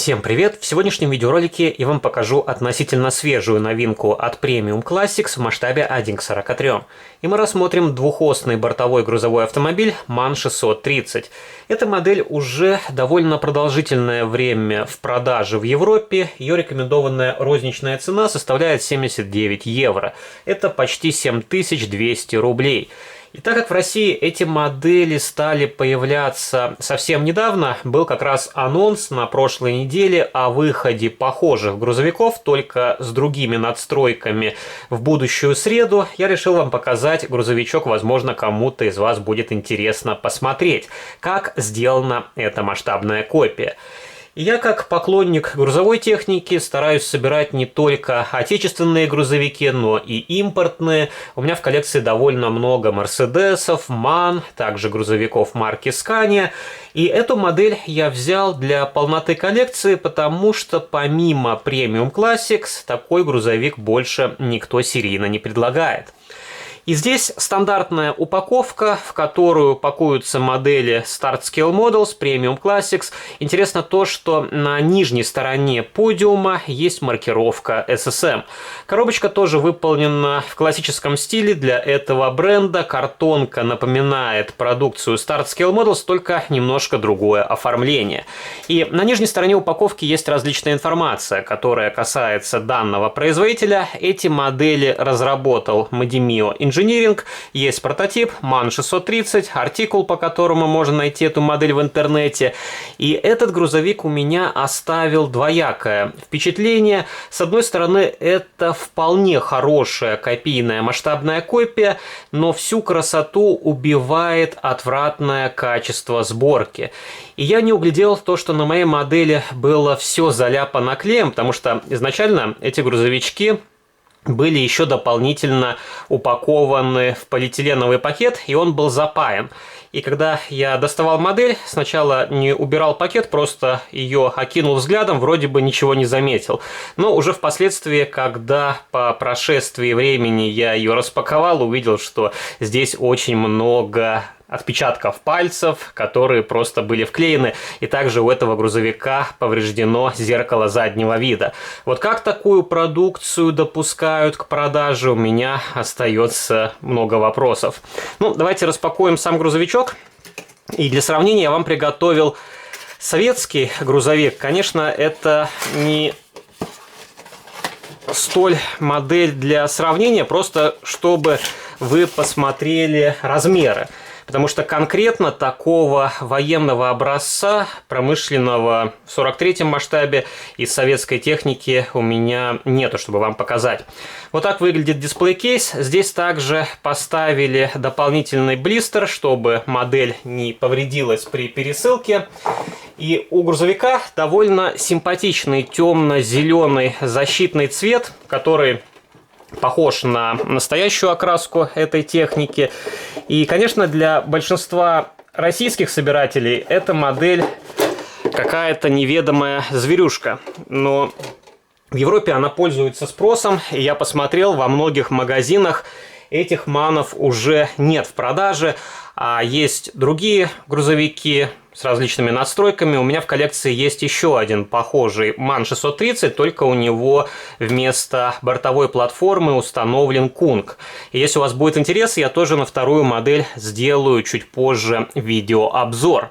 Всем привет! В сегодняшнем видеоролике я вам покажу относительно свежую новинку от Premium Classics в масштабе 1:43. И мы рассмотрим двухосный бортовой грузовой автомобиль MAN 630. Эта модель уже довольно продолжительное время в продаже в Европе. Ее рекомендованная розничная цена составляет 79 евро. Это почти 7200 рублей. И так как в России эти модели стали появляться совсем недавно, был как раз анонс на прошлой неделе о выходе похожих грузовиков, только с другими надстройками в будущую среду, я решил вам показать грузовичок, возможно, кому-то из вас будет интересно посмотреть, как сделана эта масштабная копия. Я, как поклонник грузовой техники, стараюсь собирать не только отечественные грузовики, но и импортные. У меня в коллекции довольно много Мерседесов, MAN, также грузовиков марки Scania. И эту модель я взял для полноты коллекции, потому что помимо Premium Classics такой грузовик больше никто серийно не предлагает. И здесь стандартная упаковка, в которую пакуются модели Start Scale Models, Premium Classics. Интересно то, что на нижней стороне подиума есть маркировка SSM. Коробочка тоже выполнена в классическом стиле для этого бренда. Картонка напоминает продукцию Start Scale Models, только немножко другое оформление. И на нижней стороне упаковки есть различная информация, которая касается данного производителя. Эти модели разработал Modimio Engineering, есть прототип MAN 630, артикул, по которому можно найти эту модель в интернете. И этот грузовик у меня оставил двоякое впечатление. С одной стороны, это вполне хорошая копийная масштабная копия, но всю красоту убивает отвратное качество сборки. И я не углядел то, что на моей модели было все заляпано клеем, потому что изначально эти грузовички были еще дополнительно упакованы в полиэтиленовый пакет, и он был запаян. И когда я доставал модель, сначала не убирал пакет, просто ее окинул взглядом, вроде бы ничего не заметил. Но уже впоследствии, когда по прошествии времени я ее распаковал, увидел, что здесь очень много отпечатков пальцев, которые просто были вклеены. И также у этого грузовика повреждено зеркало заднего вида. Вот как такую продукцию допускают к продаже, у меня остается много вопросов. Ну, давайте распакуем сам грузовичок. И для сравнения я вам приготовил советский грузовик. Конечно, это не столь модель для сравнения, просто чтобы вы посмотрели размеры. Потому что конкретно такого военного образца, промышленного в 43-м масштабе из советской техники у меня нету, чтобы вам показать. Вот так выглядит дисплей-кейс. Здесь также поставили дополнительный блистер, чтобы модель не повредилась при пересылке. И у грузовика довольно симпатичный темно-зеленый защитный цвет, который похож на настоящую окраску этой техники. И, конечно, для большинства российских собирателей эта модель какая-то неведомая зверюшка. Но в Европе она пользуется спросом, и я посмотрел, во многих магазинах этих манов уже нет в продаже, а есть другие грузовики с различными надстройками. У меня в коллекции есть еще один похожий MAN 630, только у него вместо бортовой платформы установлен Кунг. И если у вас будет интерес, я тоже на вторую модель сделаю чуть позже видеообзор.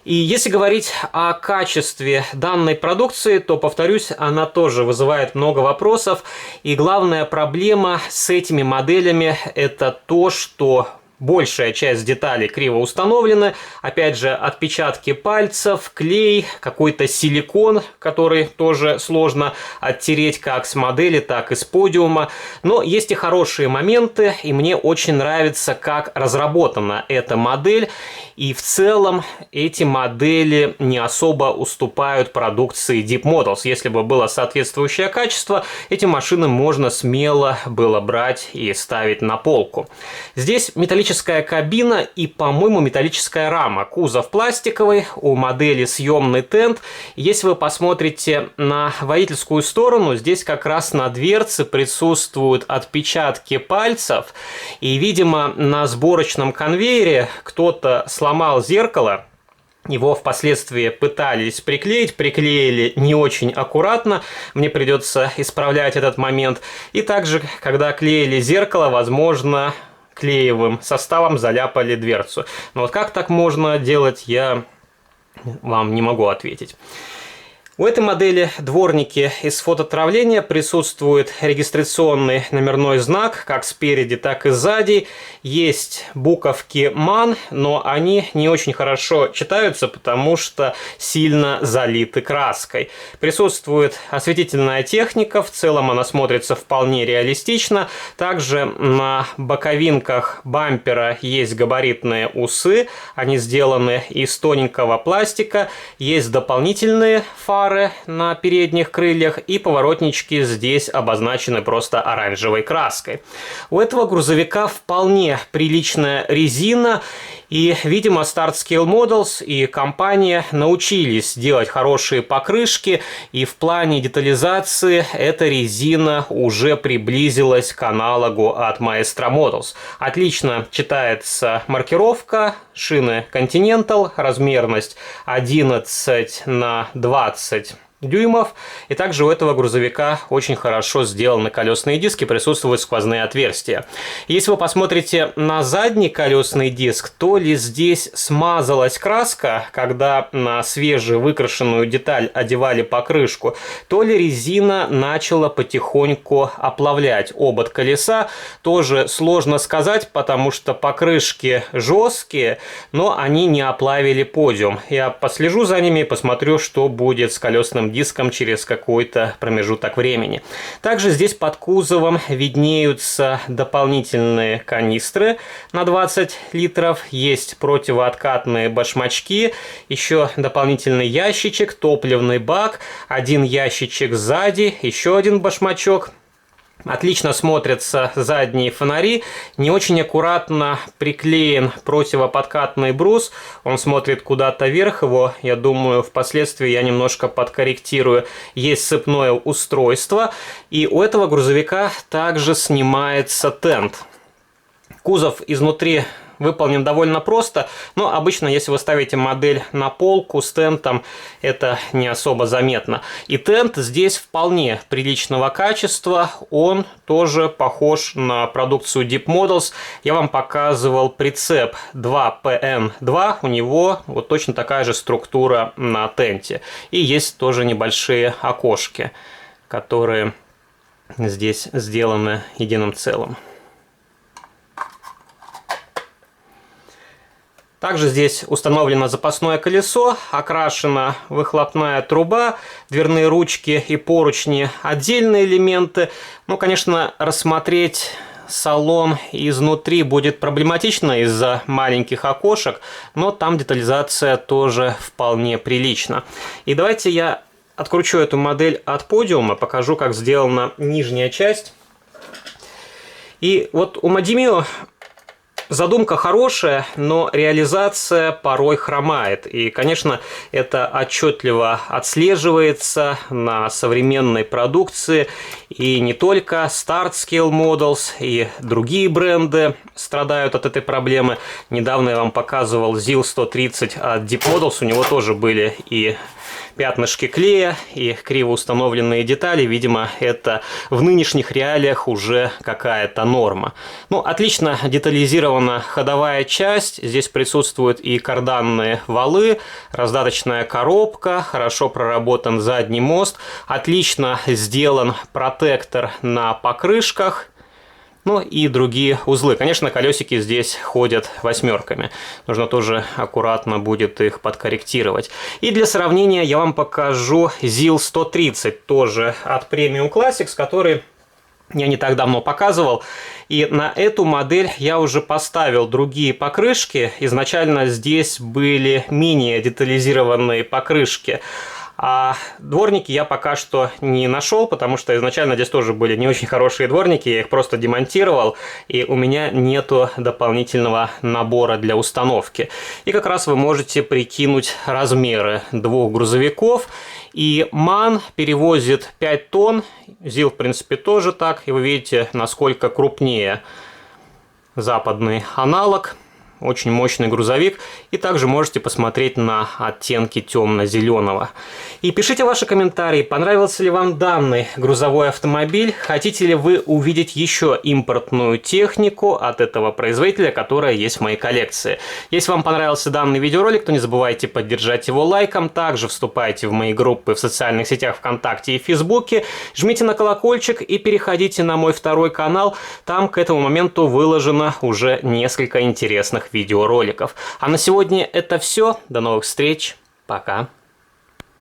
И если говорить о качестве данной продукции, то, повторюсь, она тоже вызывает много вопросов. И главная проблема с этими моделями – это то, что большая часть деталей криво установлены. Опять же, отпечатки пальцев, клей, какой-то силикон, который тоже сложно оттереть как с модели, так и с подиума. Но есть и хорошие моменты, и мне очень нравится, как разработана эта модель. И в целом эти модели не особо уступают продукции Deep Models. Если бы было соответствующее качество, эти машины можно смело было брать и ставить на полку. Здесь металлическая кабина и, по-моему, металлическая рама. Кузов пластиковый, у модели съемный тент. Если вы посмотрите на водительскую сторону, здесь как раз на дверце присутствуют отпечатки пальцев. И, видимо, на сборочном конвейере кто-то сломал зеркало, Его впоследствии пытались приклеили не очень аккуратно, мне придется исправлять этот момент. И также, когда клеили зеркало, возможно, клеевым составом заляпали дверцу. Но вот как так можно делать, я вам не могу ответить. У этой модели дворники из фототравления присутствует регистрационный номерной знак, как спереди, так и сзади. Есть буковки MAN, но они не очень хорошо читаются, потому что сильно залиты краской. Присутствует осветительная техника, в целом она смотрится вполне реалистично. Также на боковинках бампера есть габаритные усы, они сделаны из тоненького пластика. Есть дополнительные фары на передних крыльях, и поворотнички здесь обозначены просто оранжевой краской. У этого грузовика вполне приличная резина, и, видимо, Starscale Models и компания научились делать хорошие покрышки, и в плане детализации эта резина уже приблизилась к аналогу от Maestro Models. Отлично читается маркировка, шины Continental, размерность 11 на 20 дюймов. И также у этого грузовика очень хорошо сделаны колесные диски, присутствуют сквозные отверстия. Если вы посмотрите на задний колесный диск, то ли здесь смазалась краска, когда на свежевыкрашенную деталь одевали покрышку, то ли резина начала потихоньку оплавлять обод колеса. Тоже сложно сказать, потому что покрышки жесткие, но они не оплавили подиум. Я послежу за ними и посмотрю, что будет с колесным диском через какой-то промежуток времени. Также здесь под кузовом виднеются дополнительные канистры на 20 литров, есть противооткатные башмачки, еще дополнительный ящичек, топливный бак, один ящичек сзади, еще один башмачок. Отлично смотрятся задние фонари, не очень аккуратно приклеен противоподкатный брус, он смотрит куда-то вверх, его, я думаю, впоследствии я немножко подкорректирую. Есть сцепное устройство, и у этого грузовика также снимается тент. Кузов изнутри выполнен довольно просто, но обычно, если вы ставите модель на полку с тентом, это не особо заметно. И тент здесь вполне приличного качества, он тоже похож на продукцию Deep Models. Я вам показывал прицеп 2PM2, у него вот точно такая же структура на тенте. И есть тоже небольшие окошки, которые здесь сделаны единым целым. Также здесь установлено запасное колесо, окрашена выхлопная труба, дверные ручки и поручни – отдельные элементы. Ну, конечно, рассмотреть салон изнутри будет проблематично из-за маленьких окошек, но там детализация тоже вполне прилична. И давайте я откручу эту модель от подиума, покажу, как сделана нижняя часть. И вот у Made Mio задумка хорошая, но реализация порой хромает. И, конечно, это отчетливо отслеживается на современной продукции. И не только Starscale Models, и другие бренды страдают от этой проблемы. Недавно я вам показывал ZIL 130 от Deep Models. У него тоже были и пятнышки клея, и криво установленные детали. Видимо, это в нынешних реалиях уже какая-то норма. Ну, отлично детализирована ходовая часть. Здесь присутствуют и карданные валы, раздаточная коробка, хорошо проработан задний мост, отлично сделан протектор на покрышках. Ну и другие узлы. Конечно, колесики здесь ходят восьмерками. Нужно тоже аккуратно будет их подкорректировать. И для сравнения я вам покажу ZIL 130, тоже от Premium Classics, который я не так давно показывал. И на эту модель я уже поставил другие покрышки. Изначально здесь были менее детализированные покрышки. А дворники я пока что не нашел, потому что изначально здесь тоже были не очень хорошие дворники, я их просто демонтировал, и у меня нету дополнительного набора для установки. И как раз вы можете прикинуть размеры двух грузовиков. И MAN перевозит 5 тонн, ZIL в принципе тоже так, и вы видите, насколько крупнее западный аналог. очень мощный грузовик. И также можете посмотреть на оттенки темно-зеленого. И пишите ваши комментарии, понравился ли вам данный грузовой автомобиль, хотите ли вы увидеть еще импортную технику от этого производителя, которая есть в моей коллекции. Если вам понравился данный видеоролик, то не забывайте поддержать его лайком, также вступайте в мои группы в социальных сетях ВКонтакте и Фейсбуке, жмите на колокольчик и переходите на мой второй канал, там к этому моменту выложено уже несколько интересных видеороликов. А на сегодня это все, до новых встреч, пока!